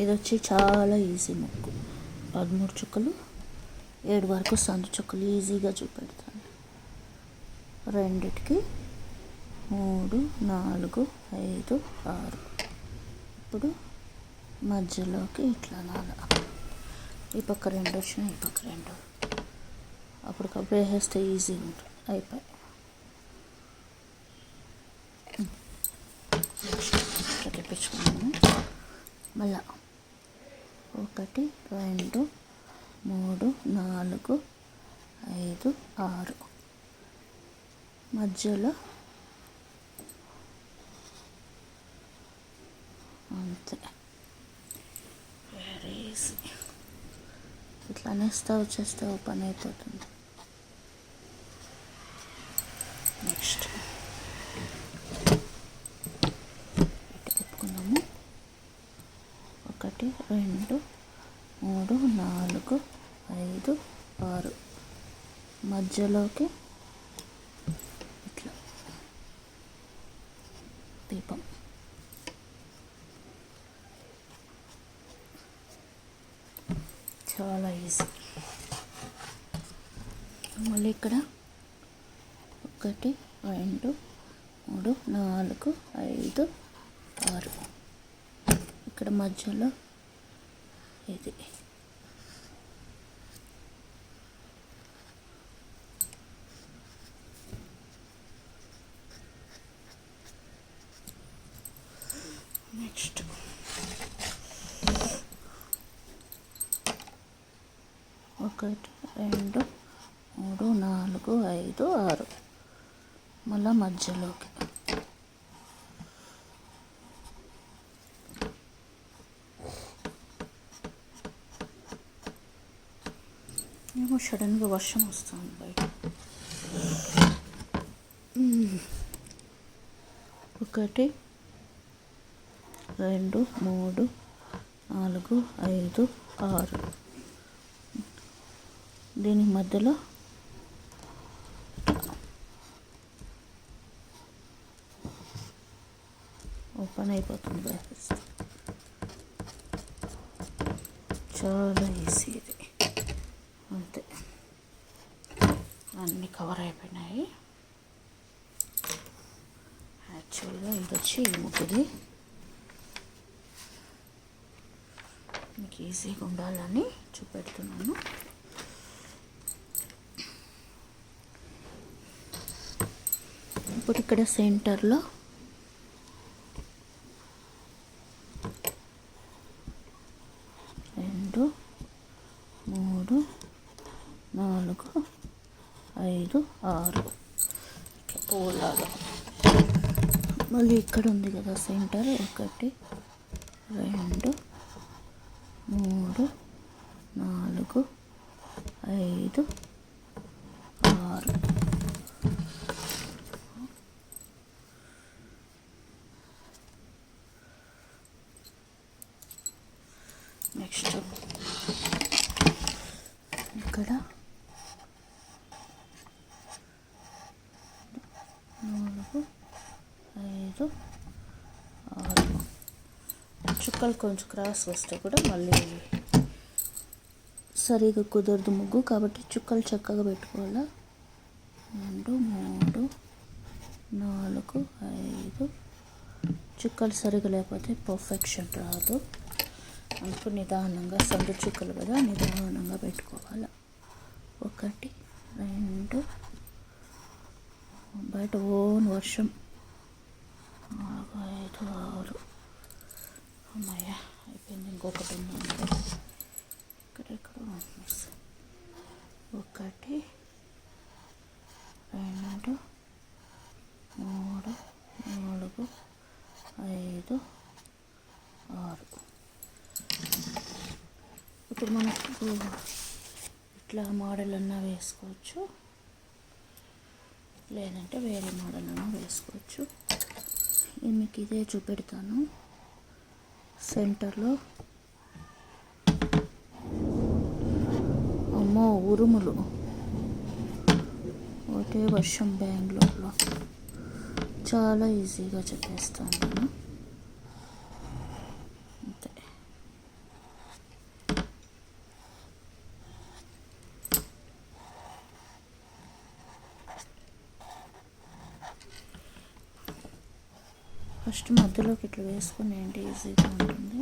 ఇది వచ్చి చాలా ఈజీ ముగ్గు. 13 చుక్కలు, 7 వరకు సందు చుక్కలు ఈజీగా చూపెడతాను. రెండిటికి 3, 4, 5, 6. ఇప్పుడు మధ్యలోకి ఇట్లా ఈ పక్క 2 వచ్చినాయి, ఈ పక్క 2. అప్పటికప్పుడు వేసేస్తే ఈజీగా ఉంటుంది. అయిపోయి ఇట్లా తెప్పించుకున్నాము. మళ్ళా 1, 2, 3, 4, 5, 6 మధ్యలో అంతే. Very easy. ఇట్లా అనేస్తా వచ్చేస్తే ఓపెన్ అయిపోతుంది. నెక్స్ట్ ఇటు తిప్పుకున్నాము. 1, 2, 3, 4, 5, 6 మధ్యలోకి ఇట్లా దీపం. చాలా ఈజీ. మళ్ళీ ఇక్కడ 1, 2, 3, 4, 5, 6 ఇక్కడ మధ్యలో ఇది. నెక్స్ట్ 1, 2, 3, 4, 5, 6 మళ్ళా మధ్యలోకి ఏమో సడన్గా వర్షం వస్తుంది బయట. 1, 2, 3, 4, 5, 6 దీని మధ్యలో ఓపెన్ అయిపోతుంది. బ్యాక్ చాలా ఈజీ ఇది. అంతే, అన్నీ కవర్ అయిపోయినాయి. యాక్చువల్గా ఇది వచ్చి ఈ ముగ్గుది. మీకు ఈజీగా ఉండాలని చూపెడుతున్నాను. ఇప్పుడు ఇక్కడ సెంటర్లో రెండు, 3, 4, 5, 6 ఇట్లా పూలాగా. మళ్ళీ ఇక్కడ ఉంది కదా సెంటర్. 1, 2, 3, 4, 5, 6 నెక్స్ట్ ఇక్కడ 4, 5, 6 చుక్కలు కొంచెం క్రాస్ వస్తే కూడా మళ్ళీ సరిగా కుదరదు ముగ్గు. కాబట్టి చుక్కలు చక్కగా పెట్టుకోవాలా. 2, 3, 4, 5 చుక్కలు సరిగా లేకపోతే పర్ఫెక్షన్ రాదు. అందుకు నిదానంగా సందు చుక్కలు కదా, నిదానంగా పెట్టుకోవాలి. 1, 2 బయట ఓన్ వర్షం. 4, 5, 6 అమ్మాయ అయిపోయింది. ఇంకొకటి ఉందంటే ఇక్కడెక్కడ 1, 2, 3, 4, 5, 6 ఇప్పుడు మనకు ఇట్లా మోడల్ అన్నా వేసుకోవచ్చు, లేదంటే వేరే మోడల్ అన్నా వేసుకోవచ్చు. నేను మీకు ఇదే చూపెడతాను. సెంటర్లో అమ్మో ఉరుములు, ఒకటే వర్షం బెంగళూరులో. చాలా ఈజీగా చెప్పేస్తాను నేను. అంతే. ఫస్ట్ మధ్యలోకి ఇట్లా వేసుకుని ఏంటి ఈజీగా ఉంటుంది.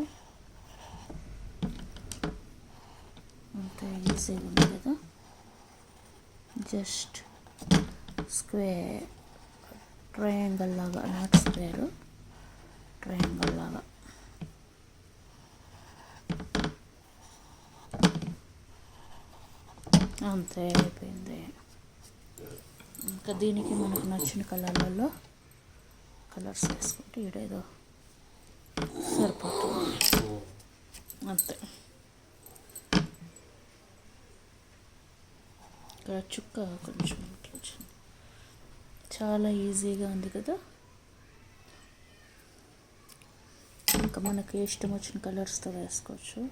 అంత ఈజీగా ఉంది కదా. జస్ట్ స్క్వేర్ ట్రయాంగిల్ లాగా, నాట్ స్క్వేర్, ట్రయాంగిల్ లాగా. అంతే అయిపోయింది. ఇంకా దీనికి మనకు నచ్చిన కలర్లలో కలర్స్ వేసుకుంటే ఈడేదో సరిపోతుంది. అంతే. ఇక్కడ చుక్క కొంచెం ఇట్లా వచ్చింది. చాలా ఈజీగా ఉంది కదా. ఇంకా మనకి ఇష్టం వచ్చిన కలర్స్తో వేసుకోవచ్చు.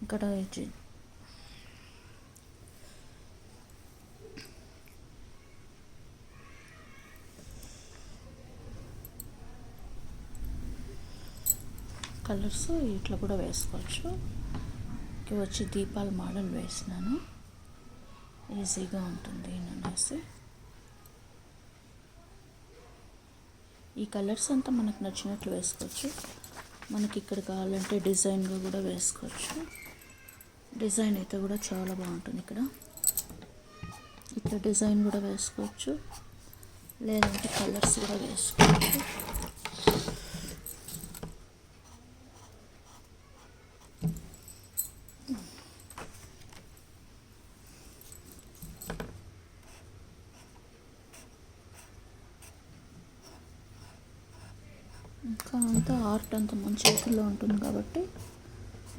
ఇక్కడ కలర్స్ ఇట్లా కూడా వేసుకోవచ్చు. వచ్చి దీపాల మోడల్ వేసినాను, ఈజీగా ఉంటుంది అనేసి. ఈ కలర్స్ అంతా మనకు నచ్చినట్లు వేసుకోవచ్చు. మనకి ఇక్కడ కావాలంటే డిజైన్గా కూడా వేసుకోవచ్చు. డిజైన్ అయితే కూడా చాలా బాగుంటుంది. ఇక్కడ డిజైన్ కూడా వేసుకోవచ్చు, లేదంటే కలర్స్ కూడా వేసుకోవచ్చు. ఇంకా అంతా ఆర్ట్ అంతా మన చేతుల్లో ఉంటుంది కాబట్టి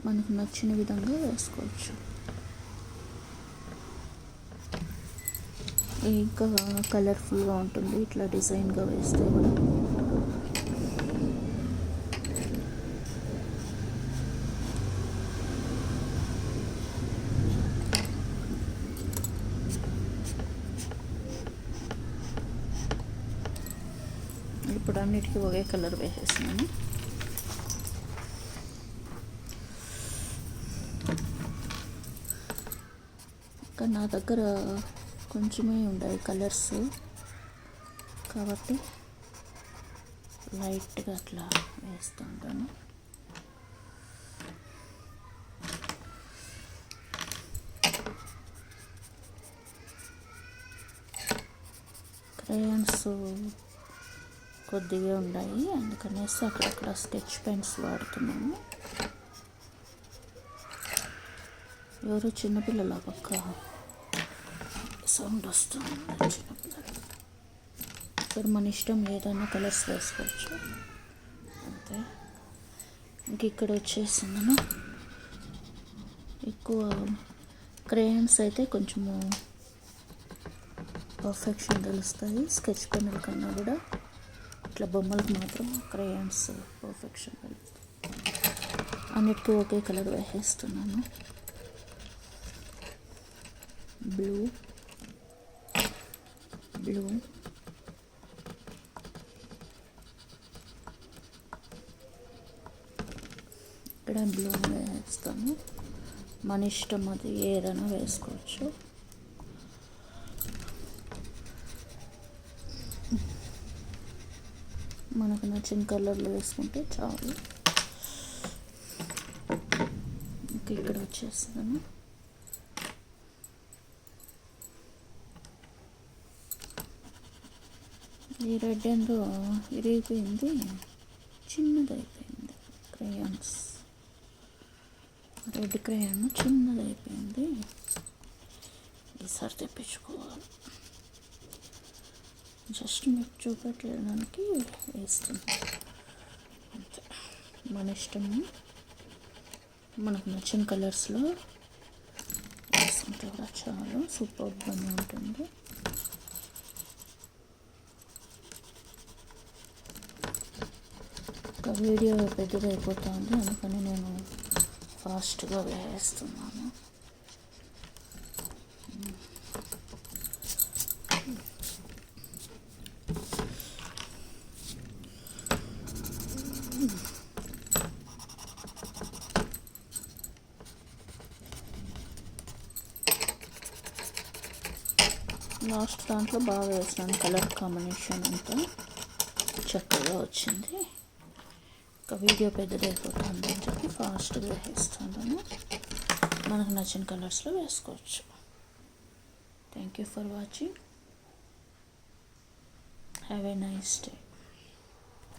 మనకు నచ్చిన విధంగా వేసుకోవచ్చు. ఇంకా కలర్ఫుల్గా ఉంటుంది ఇట్లా డిజైన్గా వేస్తే కూడా. ఇప్పుడు అన్నిటికీ ఒకే కలర్ వేసేసినాను. ఇంకా నా దగ్గర కొంచెమే ఉన్నాయి కలర్స్ కాబట్టి లైట్గా అట్లా వేస్తుంటాను. క్రేయాన్స్ కొద్దిగా ఉన్నాయి, అందుకనేసి అక్కడక్కడ స్కెచ్ పెన్స్ వాడుతున్నాను. ఎవరో చిన్నపిల్లల పక్క సౌండ్ వస్తుంది. చిన్నపిల్లలు ఇక్కడ మన ఇష్టం ఏదైనా కలర్స్ వేసుకోవచ్చు. అంతే. ఇంక ఇక్కడ వచ్చేసిందను ఎక్కువ క్రేయాన్స్ అయితే కొంచెము పర్ఫెక్షన్ తెలుస్తుంది. స్కెచ్ పెన్నుల కన్నా కూడా ఇట్లా బొమ్మలకు మాత్రం క్రేయాన్స్ పర్ఫెక్షన్ తెలుస్తుంది. అన్నిటికీ ఒకే కలర్ వేసేస్తున్నాను. బ్లూ ఇక్కడ బ్లూ వేస్తాము. మన ఇష్టం, అది ఏదైనా వేసుకోవచ్చు. మనకు నచ్చిన కలర్లు వేసుకుంటే చాలు. ఇంకా ఇక్కడ వచ్చేస్తాను. ఈ రెడ్ ఏందో ఇరిగిపోయింది, చిన్నదైపోయింది. క్రేయాన్స్ రెడ్ క్రేయాన్ చిన్నదైపోయింది. ఈసారి తెప్పించుకోవాలి. జస్ట్ మీకు చూపెట్టడానికి వేస్తుంది. అంతే. మన ఇష్టము, మనకు నచ్చిన కలర్స్లో వేసుకుంటే కూడా చాలా సూపర్గా ఉంటుంది. ఒక వీడియో పెద్దగా అయిపోతుంది, అందుకని నేను ఫాస్ట్గా వేస్తున్నాను. లాస్ట్ దాంట్లో బాగా వేసినాను, కలర్ కాంబినేషన్ అంతా చక్కగా వచ్చింది. ఒక వీడియో పెద్దదైపోతుంది అని చెప్పి ఫాస్ట్గా వేస్తాను. మనకు నచ్చిన కలర్స్లో వేసుకోవచ్చు. Thank you for watching. Have a nice day.